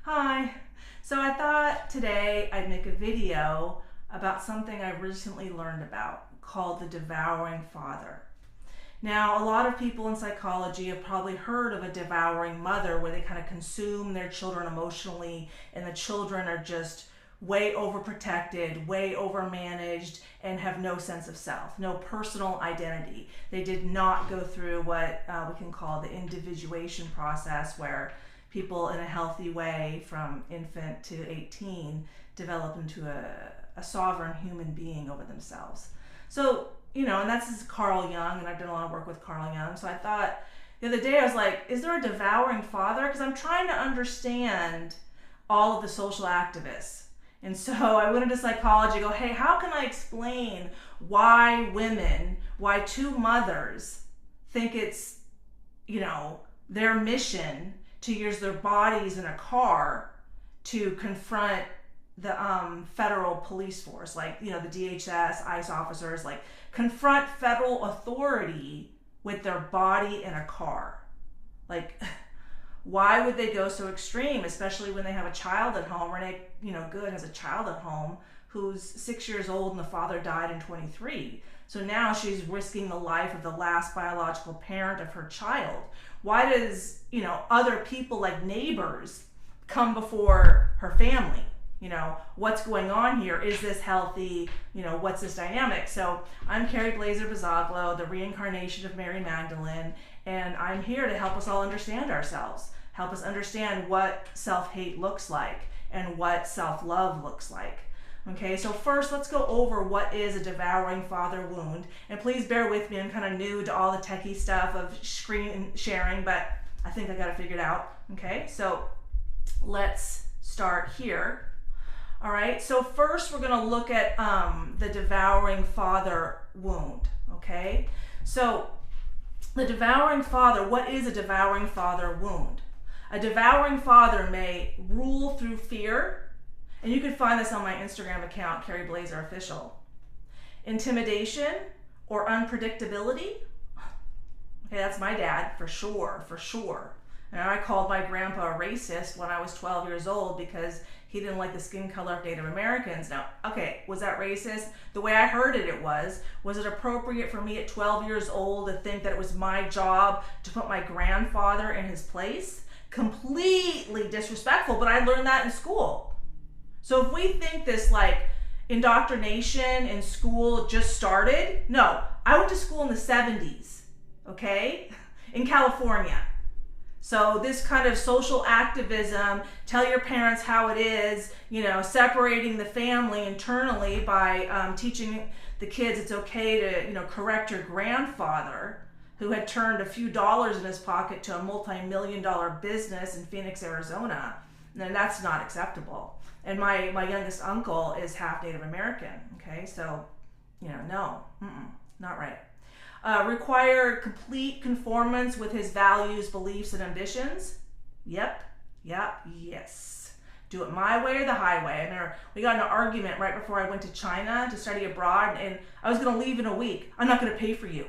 Hi. So I thought today I'd make a video about something I recently learned about called the devouring father. Now, a lot of people in psychology have probably heard of a devouring mother where they kind of consume their children emotionally and the children are just way overprotected, way overmanaged, and have no sense of self, no personal identity. They did not go through what we can call the individuation process, where people in a healthy way from infant to 18 develop into a sovereign human being over themselves. So, and that's Carl Jung, and I've done a lot of work with Carl Jung. So I thought the other day, I was like, is there a devouring father? Because I'm trying to understand all of the social activists. And so I went into psychology, go, hey, how can I explain why two mothers think it's, their mission to use their bodies in a car to confront the federal police force, like, the DHS, ICE officers, like confront federal authority with their body in a car. Like, why would they go so extreme, especially when they have a child at home? Renee, Good has a child at home who's 6 years old and the father died in 23. So now she's risking the life of the last biological parent of her child. Why does, other people like neighbors come before her family? What's going on here? Is this healthy? What's this dynamic? So I'm Carrie Blazer-Bazaglo, the reincarnation of Mary Magdalene, and I'm here to help us all understand ourselves, help us understand what self-hate looks like and what self-love looks like. Okay, so first let's go over what is a devouring father wound. And please bear with me, I'm kind of new to all the techie stuff of screen sharing, but I think I got it figured out. Okay, so let's start here. All right, so first we're going to look at the devouring father wound. Okay, so the devouring father, what is a devouring father wound? A devouring father may rule through fear, and you can find this on my Instagram account, Carrie Blazer Official. Intimidation or unpredictability. Okay, that's my dad, for sure. And I called my grandpa a racist when I was 12 years old because he didn't like the skin color of Native Americans. Now, okay, was that racist? The way I heard it was it appropriate for me at 12 years old to think that it was my job to put my grandfather in his place? Completely disrespectful, but I learned that in school. So if we think this like indoctrination in school just started, no, I went to school in the 70s, okay, in California. So this kind of social activism, tell your parents how it is, separating the family internally by teaching the kids it's okay to, correct your grandfather who had turned a few dollars in his pocket to a multi-million-dollar business in Phoenix, Arizona. And that's not acceptable. And my youngest uncle is half Native American, okay? So, no, not right. Require complete conformance with his values, beliefs, and ambitions. Yep, yes. Do it my way or the highway. I remember we got in an argument right before I went to China to study abroad, and I was going to leave in a week. I'm not going to pay for you.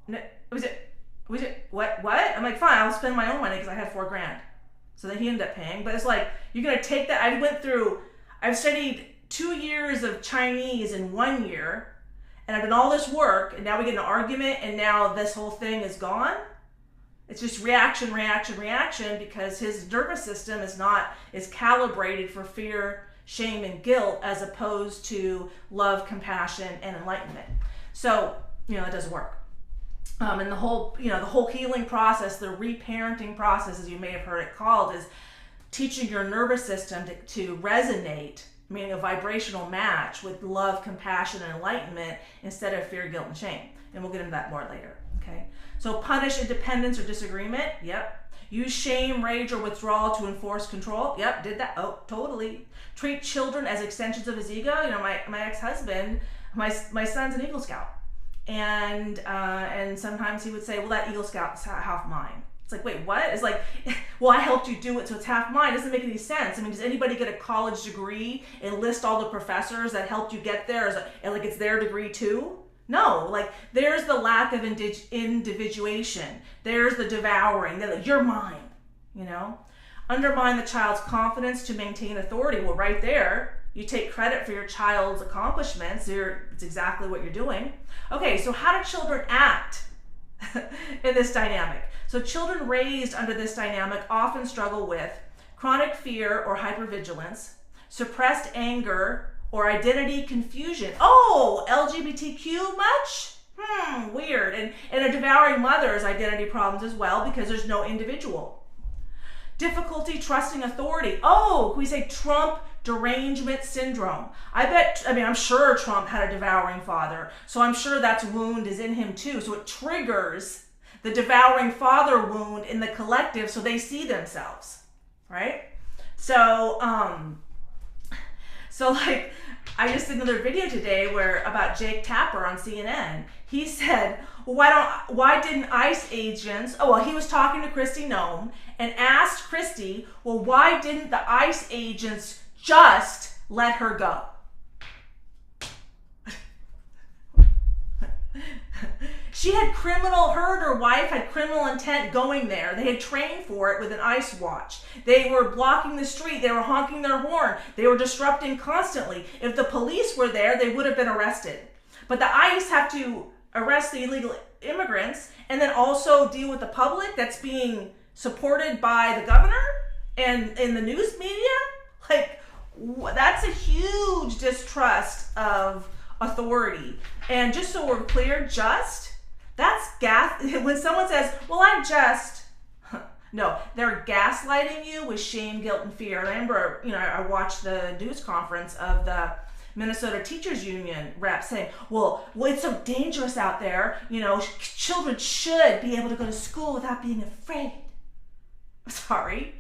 What? I'm like, fine, I'll spend my own money because I had $4,000. So then he ended up paying. But it's like, you're going to take that. I've studied 2 years of Chinese in 1 year, and I've done all this work, and now we get in an argument, and now this whole thing is gone. It's just reaction, because his nervous system is calibrated for fear, shame, and guilt, as opposed to love, compassion, and enlightenment. So, that doesn't work. And the whole healing process, the reparenting process, as you may have heard it called, is teaching your nervous system to resonate, meaning a vibrational match with love, compassion, and enlightenment instead of fear, guilt, and shame. And we'll get into that more later. Okay. So punish independence or disagreement. Yep. Use shame, rage, or withdrawal to enforce control. Yep. Did that. Oh, totally. Treat children as extensions of his ego. My ex-husband, my son's an Eagle Scout. And sometimes he would say, well, that Eagle Scout's half mine. It's like, wait, what? It's like, well, I helped you do it, so it's half mine. It doesn't make any sense. I mean, does anybody get a college degree and list all the professors that helped you get there and like it's their degree too? No, like there's the lack of individuation. There's the devouring. They're like, you're mine, undermine the child's confidence to maintain authority. Well, right there, you take credit for your child's accomplishments. It's exactly what you're doing. Okay, so how do children act in this dynamic? So children raised under this dynamic often struggle with chronic fear or hypervigilance, suppressed anger, or identity confusion. Oh, LGBTQ much? Weird. And a devouring mother's identity problems as well, because there's no individual. Difficulty trusting authority. Oh, we say Trump derangement syndrome. I'm sure Trump had a devouring father, so I'm sure that wound is in him too. So it triggers the devouring father wound in the collective, so they see themselves, right? So, I just did another video today about Jake Tapper on CNN. He said, why didn't ICE agents, he was talking to Kristi Noem and asked Kristi, why didn't the ICE agents just let her go? Her wife had criminal intent going there. They had trained for it with an ICE watch. They were blocking the street. They were honking their horn. They were disrupting constantly. If the police were there, they would have been arrested. But the ICE have to arrest the illegal immigrants and then also deal with the public that's being supported by the governor and in the news media. That's a huge distrust of authority. And just so we're clear, that's when someone says, I'm just, no, they're gaslighting you with shame, guilt, and fear. I remember, I watched the news conference of the Minnesota Teachers Union rep saying, it's so dangerous out there. Children should be able to go to school without being afraid. Sorry.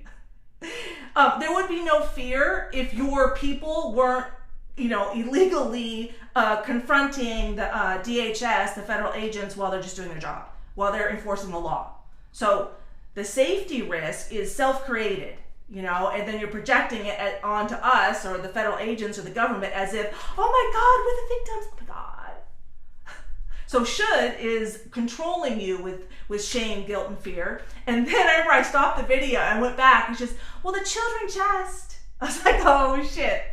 There would be no fear if your people weren't, illegally confronting the DHS, the federal agents, while they're just doing their job, while they're enforcing the law. So the safety risk is self-created, and then you're projecting it onto us or the federal agents or the government as if, oh my God, we're the victims. Oh my God. So should is controlling you with shame, guilt, and fear. And then I remember I stopped the video and went back and just, the children just. I was like, oh shit.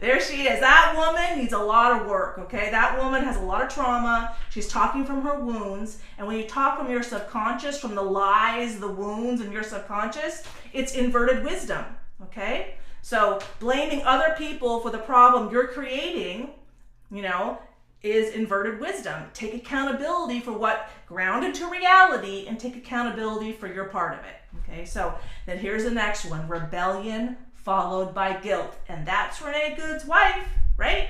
There she is. That woman needs a lot of work, okay? That woman has a lot of trauma. She's talking from her wounds. And when you talk from your subconscious, from the lies, the wounds in your subconscious, it's inverted wisdom, okay? So blaming other people for the problem you're creating, is inverted wisdom. Take accountability for what, ground into reality, and take accountability for your part of it, okay? So then here's the next one, rebellion followed by guilt. And that's Renee Good's wife, right?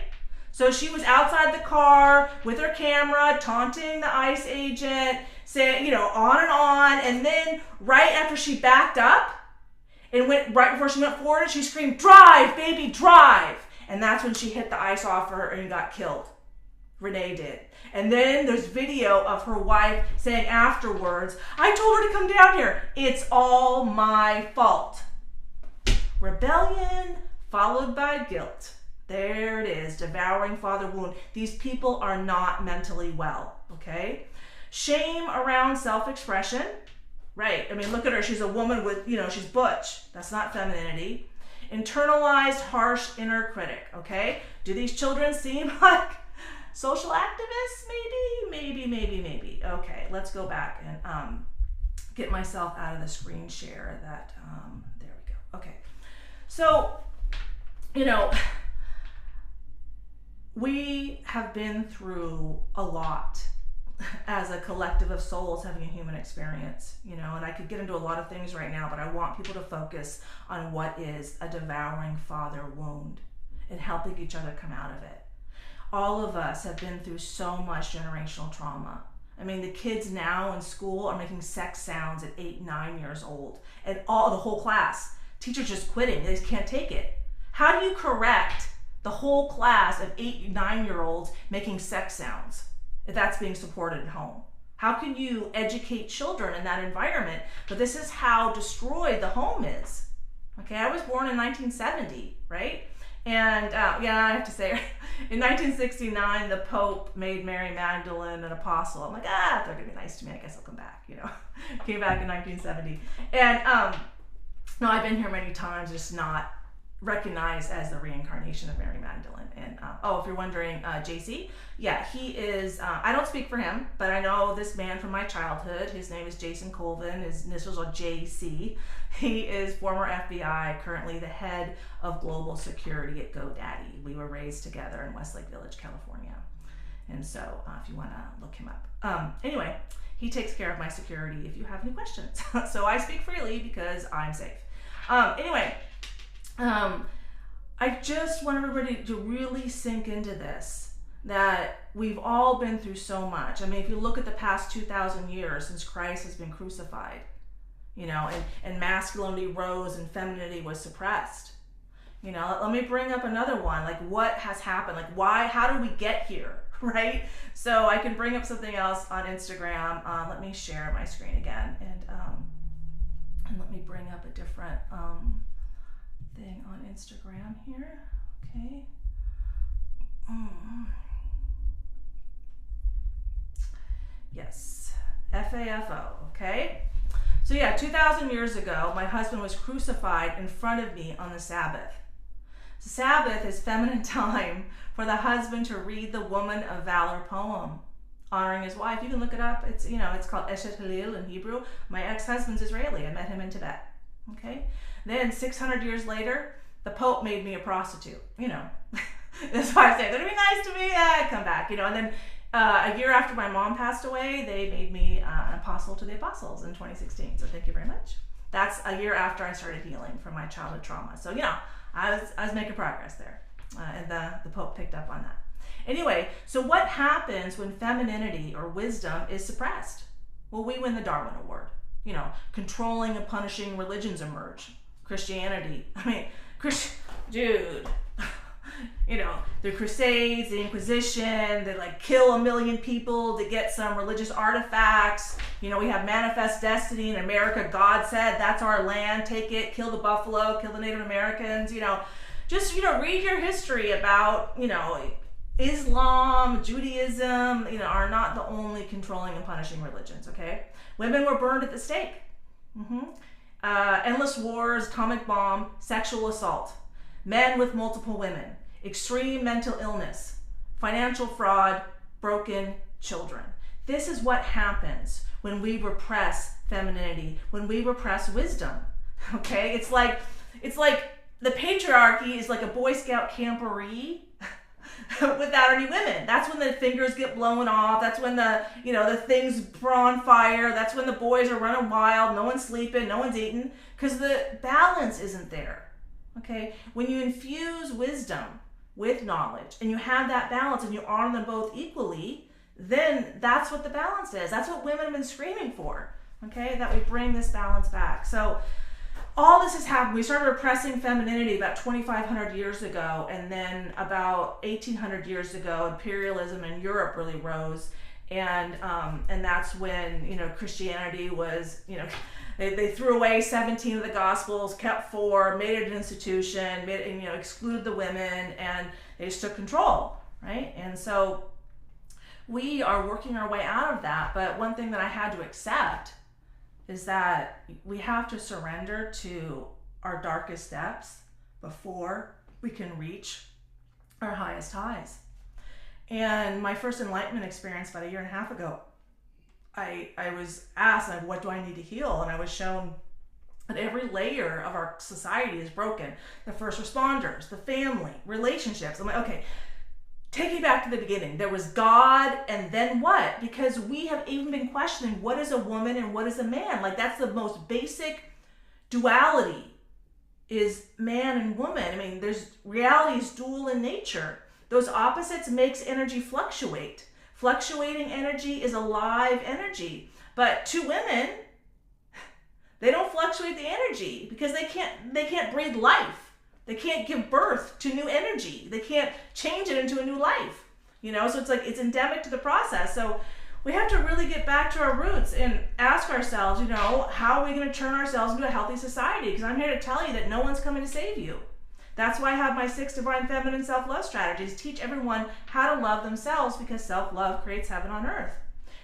So she was outside the car with her camera, taunting the ICE agent, saying, on and on. And then right after she backed up and right before she went forward, she screamed, "Drive, baby, drive." And that's when she hit the ICE officer and got killed. Renee did. And then there's video of her wife saying afterwards, "I told her to come down here. It's all my fault." Rebellion followed by guilt. There it is, devouring father wound. These people are not mentally well, okay? Shame around self-expression, right? Look at her. She's a woman with, she's butch. That's not femininity. Internalized, harsh inner critic, okay? Do these children seem like social activists? Maybe. Okay, let's go back and get myself out of the screen share. There we go. Okay. So, we have been through a lot as a collective of souls having a human experience, and I could get into a lot of things right now, but I want people to focus on what is a devouring father wound and helping each other come out of it. All of us have been through so much generational trauma. The kids now in school are making sex sounds at 8, 9 years old, and the whole class. Teachers just quitting. They just can't take it. How do you correct the whole class of 8, 9-year-olds making sex sounds if that's being supported at home? How can you educate children in that environment? But this is how destroyed the home is. Okay, I was born in 1970, right? And I have to say, in 1969, the Pope made Mary Magdalene an apostle. I'm like, they're gonna be nice to me. I guess I'll come back. Came back in 1970, and No, I've been here many times, just not recognized as the reincarnation of Mary Magdalene. And if you're wondering, JC, yeah, he is, I don't speak for him, but I know this man from my childhood. His name is Jason Colvin. His initials are JC. He is former FBI, currently the head of global security at GoDaddy. We were raised together in Westlake Village, California. And so if you want to look him up. Anyway, he takes care of my security if you have any questions. So I speak freely because I'm safe. Anyway, I just want everybody to really sink into this, that we've all been through so much. I mean, if you look at the past 2,000 years since Christ has been crucified, you know, and masculinity rose and femininity was suppressed. You know, let me bring up another one, like what has happened, like why, how did we get here, right? So I can bring up something else on Instagram. Let me share my screen again, and let me bring up a different thing on Instagram here. Okay. Yes, FAFO. Okay. So yeah, 2,000 years ago, my husband was crucified in front of me on the Sabbath. Sabbath is feminine time for the husband to read the Woman of Valor poem, honoring his wife. You can look it up. It's, you know, it's called Eshet Halil in Hebrew. My ex-husband's Israeli. I met him in Tibet. Okay. Then 600 years later, the Pope made me a prostitute. You know, that's why I say, they're be nice to me. I'd come back. You know, and then a year after my mom passed away, they made me an apostle to the apostles in 2016. So thank you very much. That's a year after I started healing from my childhood trauma. So, you know, I was making progress there. And the Pope picked up on that. Anyway, so what happens when femininity or wisdom is suppressed? Well, we win the Darwin Award. You know, controlling and punishing religions emerge. Christianity, I mean, dude, you know, the Crusades, the Inquisition, they like kill 1 million people to get some religious artifacts. You know, we have manifest destiny in America. God said, that's our land, take it, kill the buffalo, kill the Native Americans, you know. Just, you know, read your history about, you know, Islam, Judaism, you know, are not the only controlling and punishing religions, okay? Women were burned at the stake. Endless wars, atomic bomb, sexual assault. Men with multiple women. Extreme mental illness. Financial fraud, broken children. This is what happens when we repress femininity, when we repress wisdom, okay? It's like the patriarchy is like a Boy Scout camporee without any women. That's when the fingers get blown off. That's when the things are on fire. That's when the boys are running wild. No one's sleeping. No one's eating, because the balance isn't there. Okay. When you infuse wisdom with knowledge and you have that balance and you honor them both equally, then that's what the balance is. That's what women have been screaming for. Okay. That we bring this balance back. So all this has happened. We started repressing femininity about 2,500 years ago, and then about 1,800 years ago, imperialism in Europe really rose, and that's when, you know, Christianity was, you know, they threw away 17 of the Gospels, kept 4, made it an institution, excluded the women, and they just took control, right? And so we are working our way out of that. But one thing that I had to accept is that we have to surrender to our darkest depths before we can reach our highest highs. And my first enlightenment experience about 1.5 years ago, I was asked, what do I need to heal? And I was shown that every layer of our society is broken. The first responders, the family, relationships. I'm like, okay, take me back to the beginning. There was God, and then what? Because we have even been questioning what is a woman and what is a man. Like, that's the most basic duality, is man and woman. I mean, reality is dual in nature. Those opposites makes energy fluctuate. Fluctuating energy is alive energy. But two women, they don't fluctuate the energy because they can't breathe life. They can't give birth to new energy. They can't change it into a new life. You know, so it's like it's endemic to the process. So we have to really get back to our roots and ask ourselves, you know, how are we going to turn ourselves into a healthy society? Because I'm here to tell you that no one's coming to save you. That's why I have my 6 divine feminine self-love strategies. Teach everyone how to love themselves, because self-love creates heaven on earth.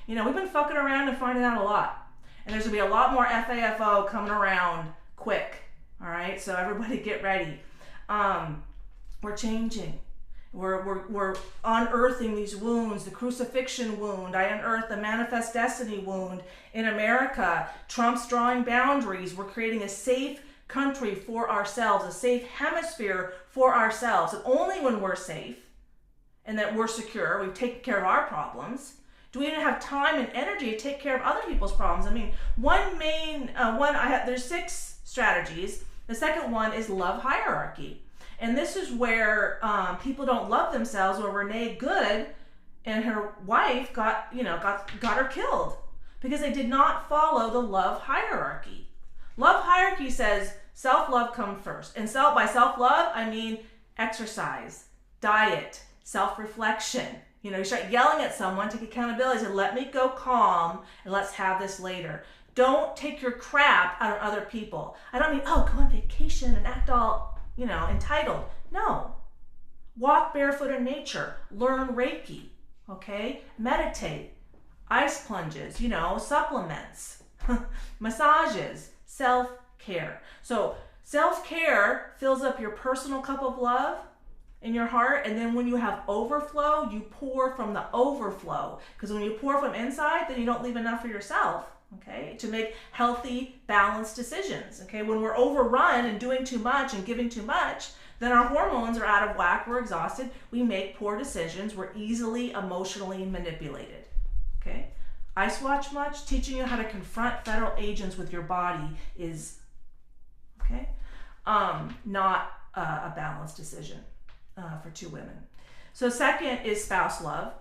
You know, we've been fucking around and finding out a lot. And there's going to be a lot more FAFO coming around quick. right? So everybody get ready. We're changing. We're unearthing these wounds, the crucifixion wound. I unearthed the manifest destiny wound in America. Trump's drawing boundaries. We're creating a safe country for ourselves, a safe hemisphere for ourselves. And only when we're safe and that we're secure, we've taken care of our problems, do we even have time and energy to take care of other people's problems. I mean, there's 6 strategies. The second one is love hierarchy. And this is where people don't love themselves, where Renee Good and her wife got her killed because they did not follow the love hierarchy. Love hierarchy says self-love comes first. And by self-love, I mean exercise, diet, self-reflection. You start yelling at someone, take accountability, say, let me go calm and let's have this later. Don't take your crap out of other people. I don't mean, go on vacation and act all entitled. No. Walk barefoot in nature. Learn Reiki. Okay? Meditate. Ice plunges, supplements, massages, self-care. So self-care fills up your personal cup of love in your heart, and then when you have overflow, you pour from the overflow. Because when you pour from inside, then you don't leave enough for yourself. Okay, to make healthy, balanced decisions. Okay, when we're overrun and doing too much and giving too much, then our hormones are out of whack, we're exhausted, we make poor decisions, we're easily emotionally manipulated. Okay, Ice Watch much? Teaching you how to confront federal agents with your body is, not a balanced decision for 2 women. So second is spouse love.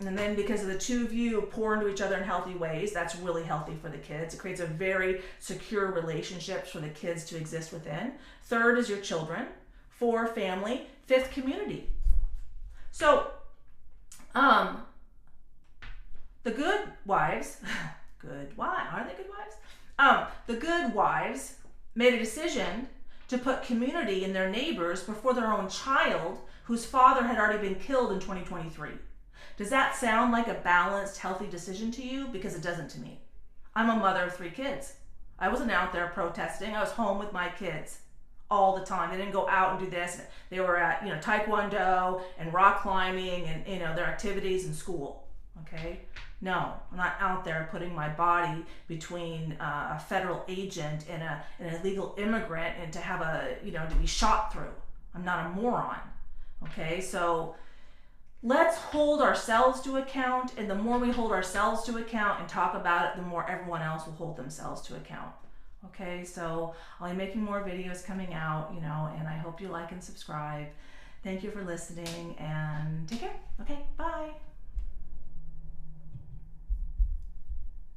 And then because of the 2 of you pour into each other in healthy ways, that's really healthy for the kids. It creates a very secure relationships for the kids to exist within. Third is your children. 4, family. 5th, community. So, the good wives, are they good wives? The good wives made a decision to put community in their neighbors before their own child, whose father had already been killed in 2023. Does that sound like a balanced, healthy decision to you? Because it doesn't to me. I'm a mother of 3 kids. I wasn't out there protesting. I was home with my kids all the time. They didn't go out and do this. They were at, taekwondo and rock climbing and, their activities in school. Okay? No, I'm not out there putting my body between a federal agent and an illegal immigrant and to have to be shot through. I'm not a moron. Okay? So let's hold ourselves to account, and the more we hold ourselves to account and talk about it, the more everyone else will hold themselves to account. Okay, so I'll be making more videos coming out, and I hope you like and subscribe. Thank you for listening, and take care. Okay, bye.